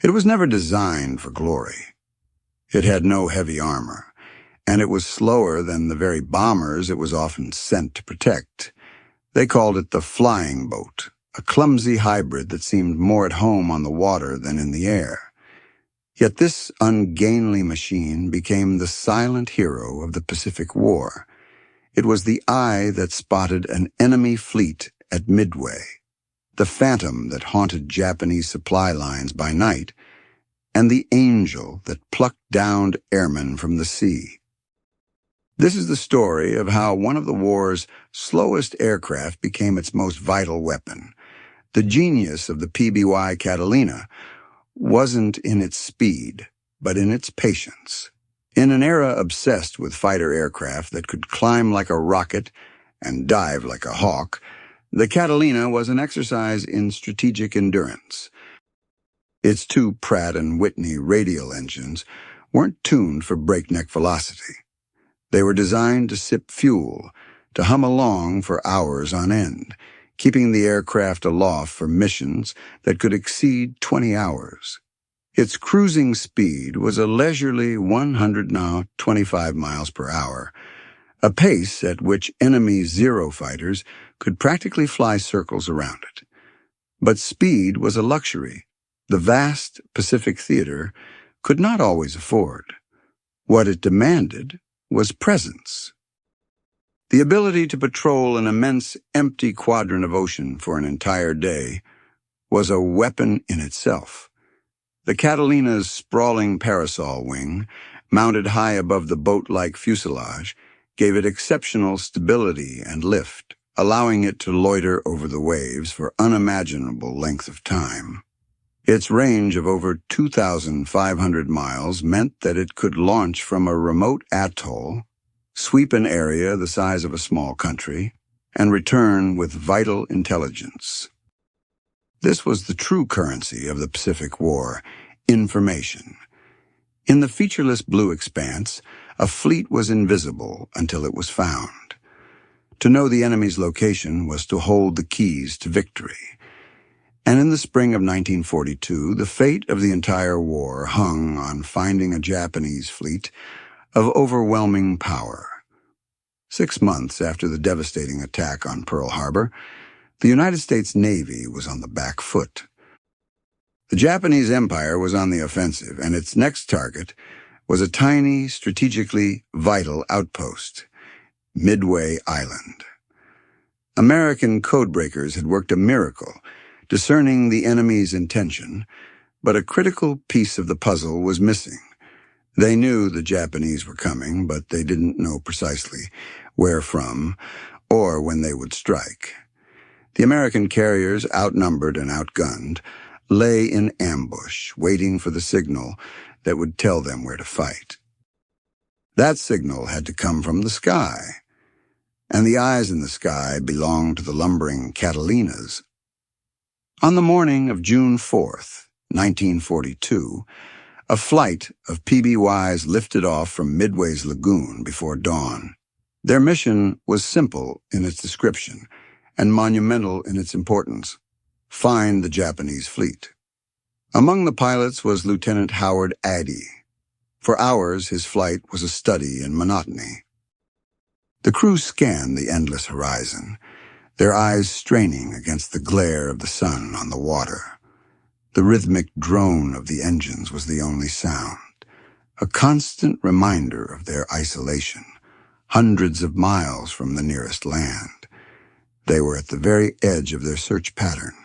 It was never designed for glory. It had no heavy armor, and it was slower than the very bombers it was often sent to protect. They called it the flying boat, a clumsy hybrid that seemed more at home on the water than in the air. Yet this ungainly machine became the silent hero of the Pacific War. It was the eye that spotted an enemy fleet at Midway, the phantom that haunted Japanese supply lines by night, and the angel that plucked downed airmen from the sea. This is the story of how one of the war's slowest aircraft became its most vital weapon. The genius of the PBY Catalina wasn't in its speed, but in its patience. In an era obsessed with fighter aircraft that could climb like a rocket and dive like a hawk, the Catalina was an exercise in strategic endurance. Its two Pratt & Whitney radial engines weren't tuned for breakneck velocity. They were designed to sip fuel, to hum along for hours on end, keeping the aircraft aloft for missions that could exceed 20 hours. Its cruising speed was a leisurely 125 miles per hour, a pace at which enemy Zero fighters could practically fly circles around it. But speed was a luxury the vast Pacific theater could not always afford. What it demanded was presence. The ability to patrol an immense empty quadrant of ocean for an entire day was a weapon in itself. The Catalina's sprawling parasol wing, mounted high above the boat-like fuselage, gave it exceptional stability and lift, allowing it to loiter over the waves for unimaginable length of time. Its range of over 2,500 miles meant that it could launch from a remote atoll, sweep an area the size of a small country, and return with vital intelligence. This was the true currency of the Pacific War, information. In the featureless blue expanse, a fleet was invisible until it was found. To know the enemy's location was to hold the keys to victory. And in the spring of 1942, the fate of the entire war hung on finding a Japanese fleet of overwhelming power. 6 months after the devastating attack on Pearl Harbor, the United States Navy was on the back foot. The Japanese Empire was on the offensive, and its next target was a tiny, strategically vital outpost, Midway Island. American codebreakers had worked a miracle, discerning the enemy's intention, but a critical piece of the puzzle was missing. They knew the Japanese were coming, but they didn't know precisely where from or when they would strike. The American carriers, outnumbered and outgunned, lay in ambush, waiting for the signal that would tell them where to fight. That signal had to come from the sky, and the eyes in the sky belonged to the lumbering Catalinas. On the morning of June 4th, 1942, a flight of PBYs lifted off from Midway's lagoon before dawn. Their mission was simple in its description and monumental in its importance: find the Japanese fleet. Among the pilots was Lieutenant Howard Addy. For hours, his flight was a study in monotony. The crew scanned the endless horizon, their eyes straining against the glare of the sun on the water. The rhythmic drone of the engines was the only sound, a constant reminder of their isolation, hundreds of miles from the nearest land. They were at the very edge of their search pattern,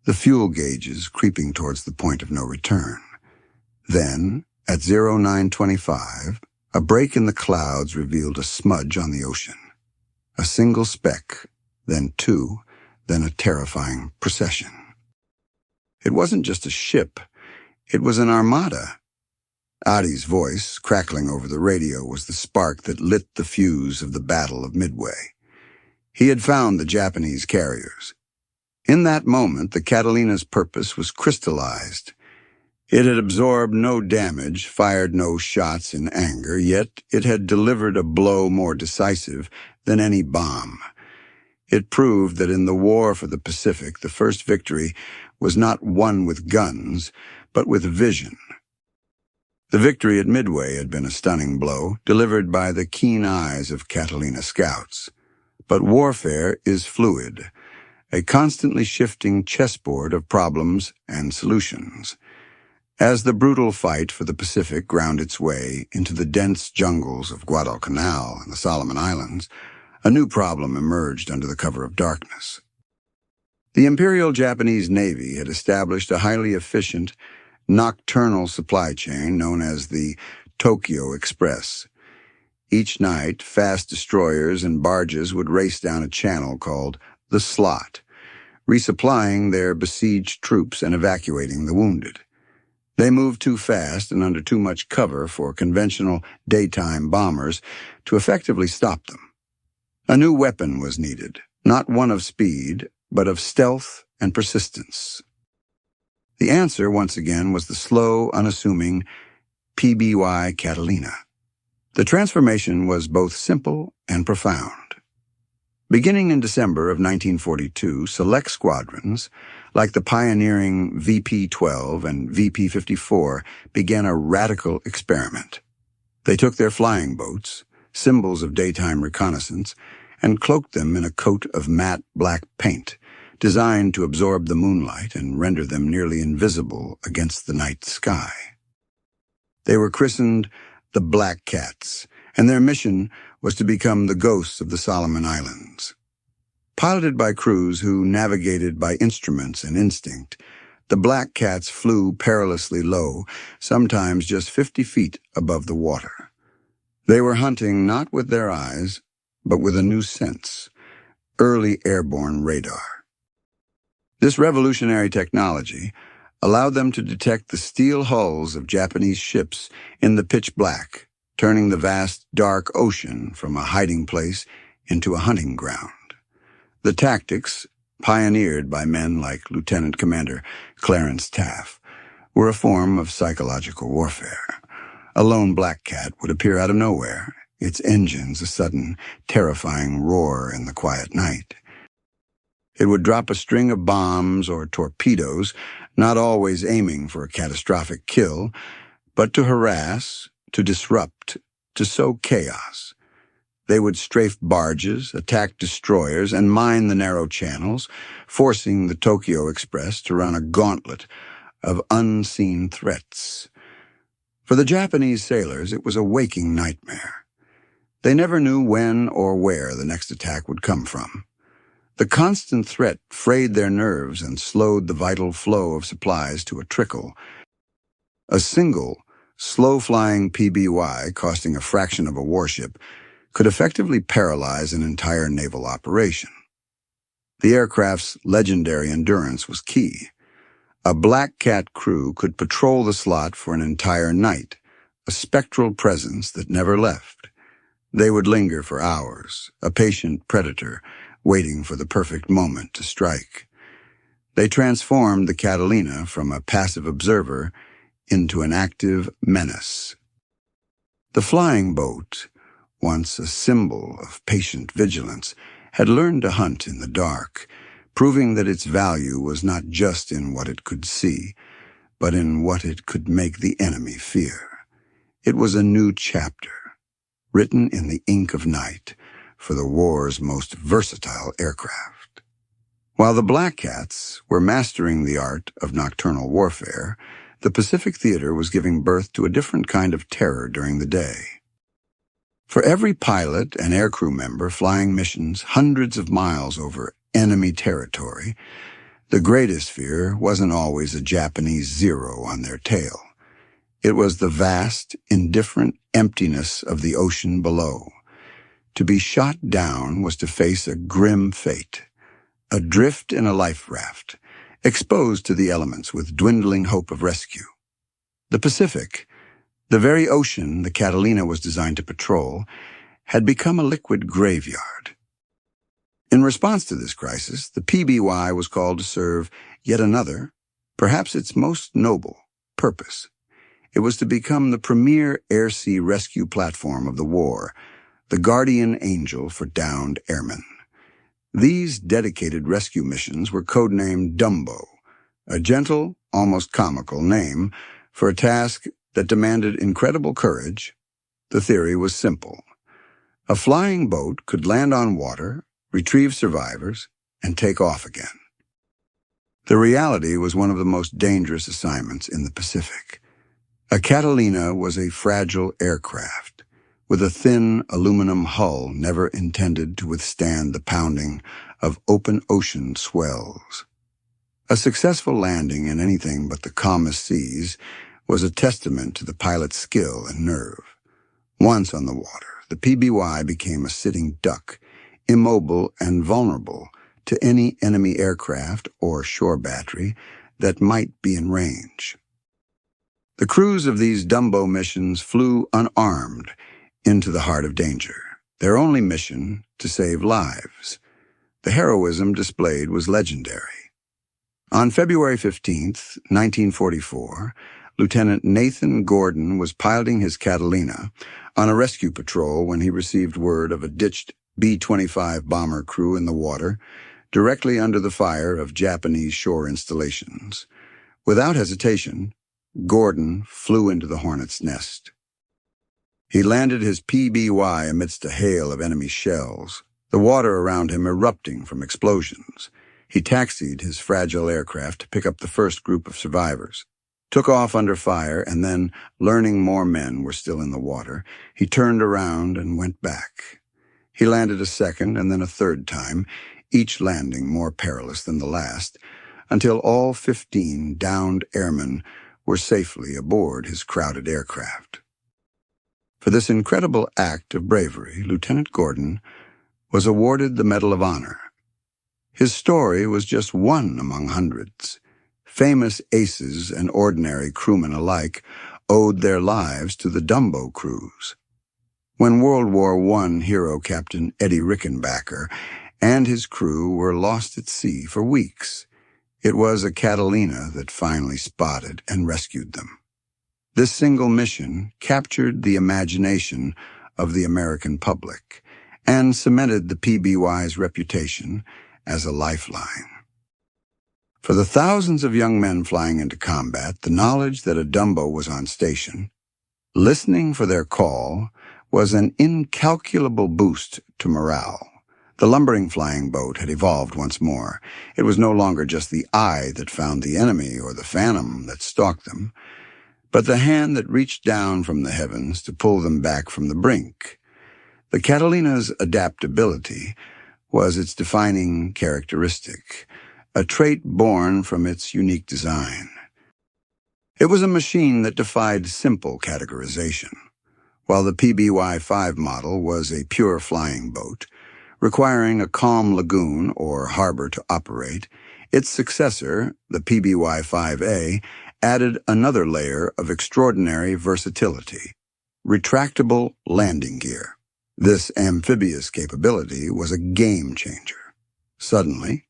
the fuel gauges creeping towards the point of no return. Then, at 0925, a break in the clouds revealed a smudge on the ocean. A single speck, then two, then a terrifying procession. It wasn't just a ship, it was an armada. Adi's voice, crackling over the radio, was the spark that lit the fuse of the Battle of Midway. He had found the Japanese carriers. In that moment, the Catalina's purpose was crystallized. It had absorbed no damage, fired no shots in anger, yet it had delivered a blow more decisive than any bomb. It proved that in the war for the Pacific, the first victory was not won with guns, but with vision. The victory at Midway had been a stunning blow, delivered by the keen eyes of Catalina scouts. But warfare is fluid, a constantly shifting chessboard of problems and solutions. As the brutal fight for the Pacific ground its way into the dense jungles of Guadalcanal and the Solomon Islands, a new problem emerged under the cover of darkness. The Imperial Japanese Navy had established a highly efficient, nocturnal supply chain known as the Tokyo Express. Each night, fast destroyers and barges would race down a channel called the Slot, resupplying their besieged troops and evacuating the wounded. They moved too fast and under too much cover for conventional daytime bombers to effectively stop them. A new weapon was needed, not one of speed, but of stealth and persistence. The answer, once again, was the slow, unassuming PBY Catalina. The transformation was both simple and profound. Beginning in December of 1942, select squadrons, like the pioneering VP-12 and VP-54, began a radical experiment. They took their flying boats, symbols of daytime reconnaissance, and cloaked them in a coat of matte black paint, designed to absorb the moonlight and render them nearly invisible against the night sky. They were christened the Black Cats, and their mission was to become the ghosts of the Solomon Islands. Piloted by crews who navigated by instruments and instinct, the Black Cats flew perilously low, sometimes just 50 feet above the water. They were hunting not with their eyes, but with a new sense, early airborne radar. This revolutionary technology allowed them to detect the steel hulls of Japanese ships in the pitch black, turning the vast, dark ocean from a hiding place into a hunting ground. The tactics, pioneered by men like Lieutenant Commander Clarence Taff, were a form of psychological warfare. A lone black cat would appear out of nowhere, its engines a sudden, terrifying roar in the quiet night. It would drop a string of bombs or torpedoes, not always aiming for a catastrophic kill, but to harass, to disrupt, to sow chaos. They would strafe barges, attack destroyers, and mine the narrow channels, forcing the Tokyo Express to run a gauntlet of unseen threats. For the Japanese sailors, it was a waking nightmare. They never knew when or where the next attack would come from. The constant threat frayed their nerves and slowed the vital flow of supplies to a trickle. A single, slow-flying PBY, costing a fraction of a warship, could effectively paralyze an entire naval operation. The aircraft's legendary endurance was key. A Black Cat crew could patrol the slot for an entire night, a spectral presence that never left. They would linger for hours, a patient predator, waiting for the perfect moment to strike. They transformed the Catalina from a passive observer into an active menace. The flying boat, once a symbol of patient vigilance, had learned to hunt in the dark, proving that its value was not just in what it could see, but in what it could make the enemy fear. It was a new chapter, written in the ink of night, for the war's most versatile aircraft. While the Black Cats were mastering the art of nocturnal warfare, the Pacific theater was giving birth to a different kind of terror during the day. For every pilot and aircrew member flying missions hundreds of miles over enemy territory, the greatest fear wasn't always a Japanese Zero on their tail. It was the vast, indifferent emptiness of the ocean below. To be shot down was to face a grim fate, adrift in a life raft, exposed to the elements with dwindling hope of rescue. The Pacific, the very ocean the Catalina was designed to patrol, had become a liquid graveyard. In response to this crisis, the PBY was called to serve yet another, perhaps its most noble, purpose. It was to become the premier air-sea rescue platform of the war, the guardian angel for downed airmen. These dedicated rescue missions were codenamed Dumbo, a gentle, almost comical name for a task that demanded incredible courage, the theory was simple. A flying boat could land on water, retrieve survivors, and take off again. The reality was one of the most dangerous assignments in the Pacific. A Catalina was a fragile aircraft, with a thin aluminum hull never intended to withstand the pounding of open ocean swells. A successful landing in anything but the calmest seas was a testament to the pilot's skill and nerve. Once on the water, the PBY became a sitting duck, immobile and vulnerable to any enemy aircraft or shore battery that might be in range. The crews of these Dumbo missions flew unarmed into the heart of danger, their only mission to save lives. The heroism displayed was legendary. On February 15, 1944, Lieutenant Nathan Gordon was piloting his Catalina on a rescue patrol when he received word of a ditched B-25 bomber crew in the water, directly under the fire of Japanese shore installations. Without hesitation, Gordon flew into the hornet's nest. He landed his PBY amidst a hail of enemy shells, the water around him erupting from explosions. He taxied his fragile aircraft to pick up the first group of survivors, took off under fire, and then, learning more men were still in the water, he turned around and went back. He landed a second and then a third time, each landing more perilous than the last, until all 15 downed airmen were safely aboard his crowded aircraft. For this incredible act of bravery, Lieutenant Gordon was awarded the Medal of Honor. His story was just one among hundreds. Famous aces and ordinary crewmen alike owed their lives to the Dumbo crews. When World War I hero Captain Eddie Rickenbacker and his crew were lost at sea for weeks, it was a Catalina that finally spotted and rescued them. This single mission captured the imagination of the American public and cemented the PBY's reputation as a lifeline. For the thousands of young men flying into combat, the knowledge that a Dumbo was on station, listening for their call, was an incalculable boost to morale. The lumbering flying boat had evolved once more. It was no longer just the eye that found the enemy or the phantom that stalked them, but the hand that reached down from the heavens to pull them back from the brink. The Catalina's adaptability was its defining characteristic, a trait born from its unique design. It was a machine that defied simple categorization. While the PBY-5 model was a pure flying boat, requiring a calm lagoon or harbor to operate, its successor, the PBY-5A, added another layer of extraordinary versatility: retractable landing gear. This amphibious capability was a game-changer. Suddenly,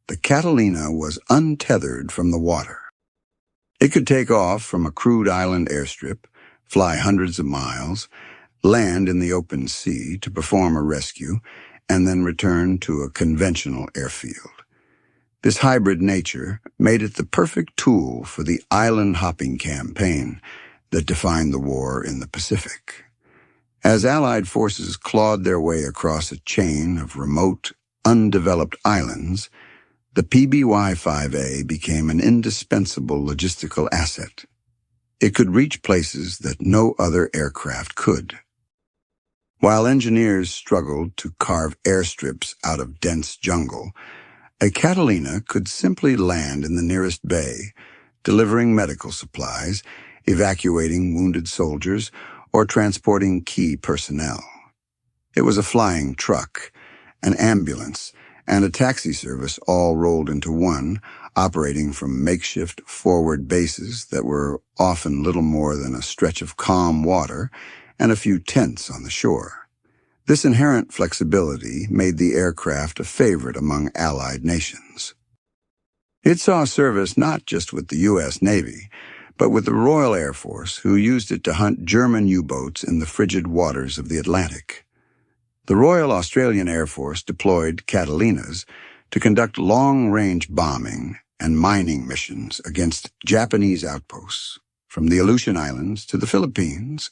the Catalina was untethered from the water. It could take off from a crude island airstrip, fly hundreds of miles, land in the open sea to perform a rescue, and then return to a conventional airfield. This hybrid nature made it the perfect tool for the island-hopping campaign that defined the war in the Pacific. As Allied forces clawed their way across a chain of remote, undeveloped islands, the PBY-5A became an indispensable logistical asset. It could reach places that no other aircraft could. While engineers struggled to carve airstrips out of dense jungle, a Catalina could simply land in the nearest bay, delivering medical supplies, evacuating wounded soldiers, or transporting key personnel. It was a flying truck, an ambulance, and a taxi service all rolled into one, operating from makeshift forward bases that were often little more than a stretch of calm water and a few tents on the shore. This inherent flexibility made the aircraft a favorite among Allied nations. It saw service not just with the U.S. Navy, but with the Royal Air Force, who used it to hunt German U-boats in the frigid waters of the Atlantic. The Royal Australian Air Force deployed Catalinas to conduct long-range bombing and mining missions against Japanese outposts, from the Aleutian Islands to the Philippines.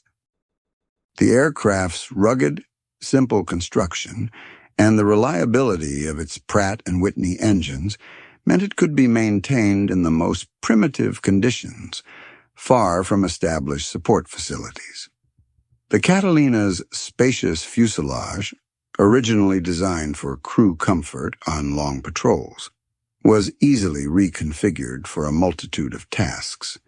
The aircraft's rugged, simple construction and the reliability of its Pratt & Whitney engines meant it could be maintained in the most primitive conditions, far from established support facilities. The Catalina's spacious fuselage, originally designed for crew comfort on long patrols, was easily reconfigured for a multitude of tasks.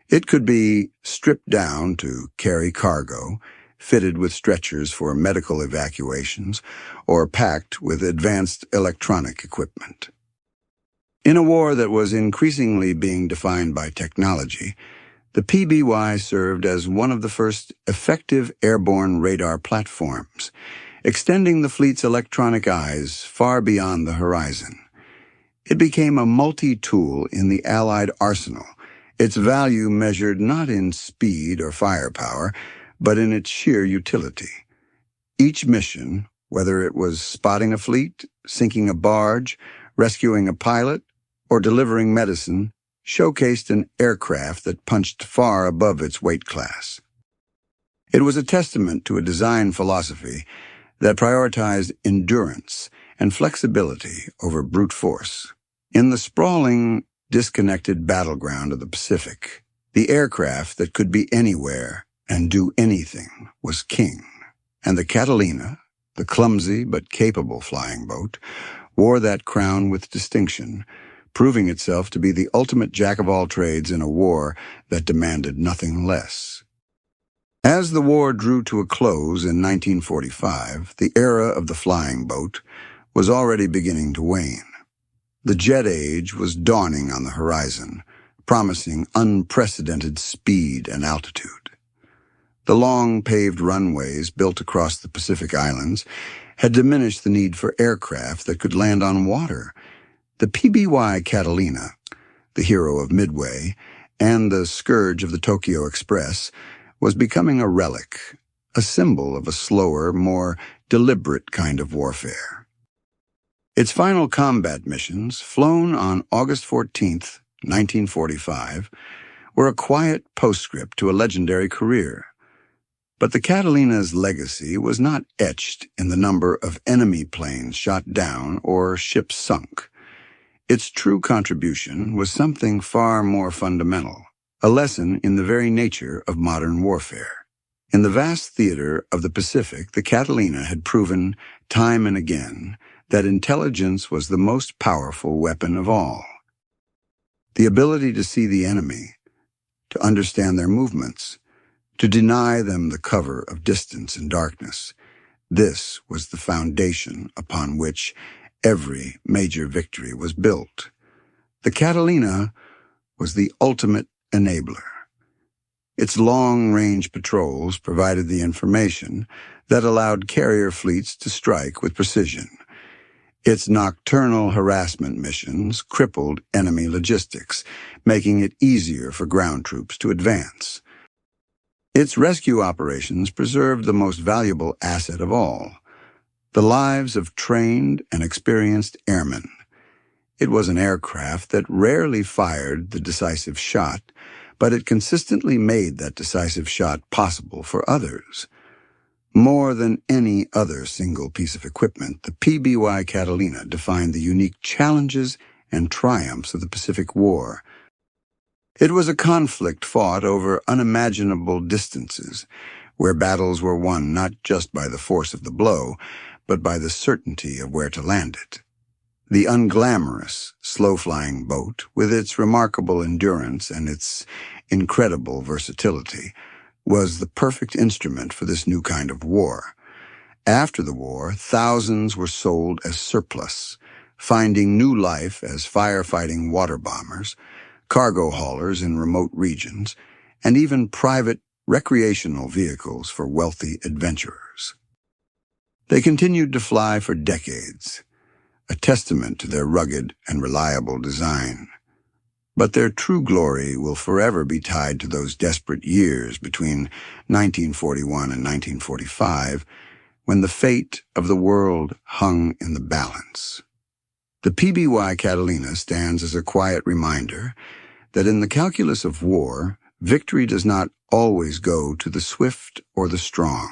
It could be stripped down to carry cargo, fitted with stretchers for medical evacuations, or packed with advanced electronic equipment. In a war that was increasingly being defined by technology, the PBY served as one of the first effective airborne radar platforms, extending the fleet's electronic eyes far beyond the horizon. It became a multi-tool in the Allied arsenal, its value measured not in speed or firepower, but in its sheer utility. Each mission, whether it was spotting a fleet, sinking a barge, rescuing a pilot, or delivering medicine, showcased an aircraft that punched far above its weight class. It was a testament to a design philosophy that prioritized endurance and flexibility over brute force. In the sprawling, disconnected battleground of the Pacific, the aircraft that could be anywhere and do anything was king, and the Catalina, the clumsy but capable flying boat, wore that crown with distinction, proving itself to be the ultimate jack-of-all-trades in a war that demanded nothing less. As the war drew to a close in 1945, the era of the flying boat was already beginning to wane. The jet age was dawning on the horizon, promising unprecedented speed and altitude. The long paved runways built across the Pacific Islands had diminished the need for aircraft that could land on water. The PBY Catalina, the hero of Midway, and the scourge of the Tokyo Express, was becoming a relic, a symbol of a slower, more deliberate kind of warfare. Its final combat missions, flown on August 14, 1945, were a quiet postscript to a legendary career. But the Catalina's legacy was not etched in the number of enemy planes shot down or ships sunk. Its true contribution was something far more fundamental, a lesson in the very nature of modern warfare. In the vast theater of the Pacific, the Catalina had proven time and again that intelligence was the most powerful weapon of all. The ability to see the enemy, to understand their movements, to deny them the cover of distance and darkness, this was the foundation upon which every major victory was built. The Catalina was the ultimate enabler. Its long-range patrols provided the information that allowed carrier fleets to strike with precision. Its nocturnal harassment missions crippled enemy logistics, making it easier for ground troops to advance. Its rescue operations preserved the most valuable asset of all, the lives of trained and experienced airmen. It was an aircraft that rarely fired the decisive shot, but it consistently made that decisive shot possible for others. More than any other single piece of equipment, the PBY Catalina defined the unique challenges and triumphs of the Pacific War. It was a conflict fought over unimaginable distances, where battles were won not just by the force of the blow, but by the certainty of where to land it. The unglamorous, slow-flying boat, with its remarkable endurance and its incredible versatility, was the perfect instrument for this new kind of war. After the war, thousands were sold as surplus, finding new life as firefighting water bombers, cargo haulers in remote regions, and even private recreational vehicles for wealthy adventurers. They continued to fly for decades, a testament to their rugged and reliable design. But their true glory will forever be tied to those desperate years between 1941 and 1945, when the fate of the world hung in the balance. The PBY Catalina stands as a quiet reminder that in the calculus of war, victory does not always go to the swift or the strong.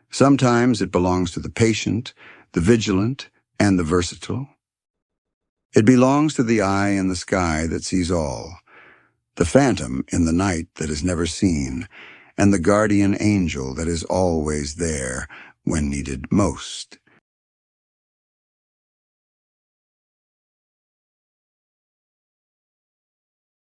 Sometimes it belongs to the patient, the vigilant, and the versatile. It belongs to the eye in the sky that sees all, the phantom in the night that is never seen, and the guardian angel that is always there when needed most.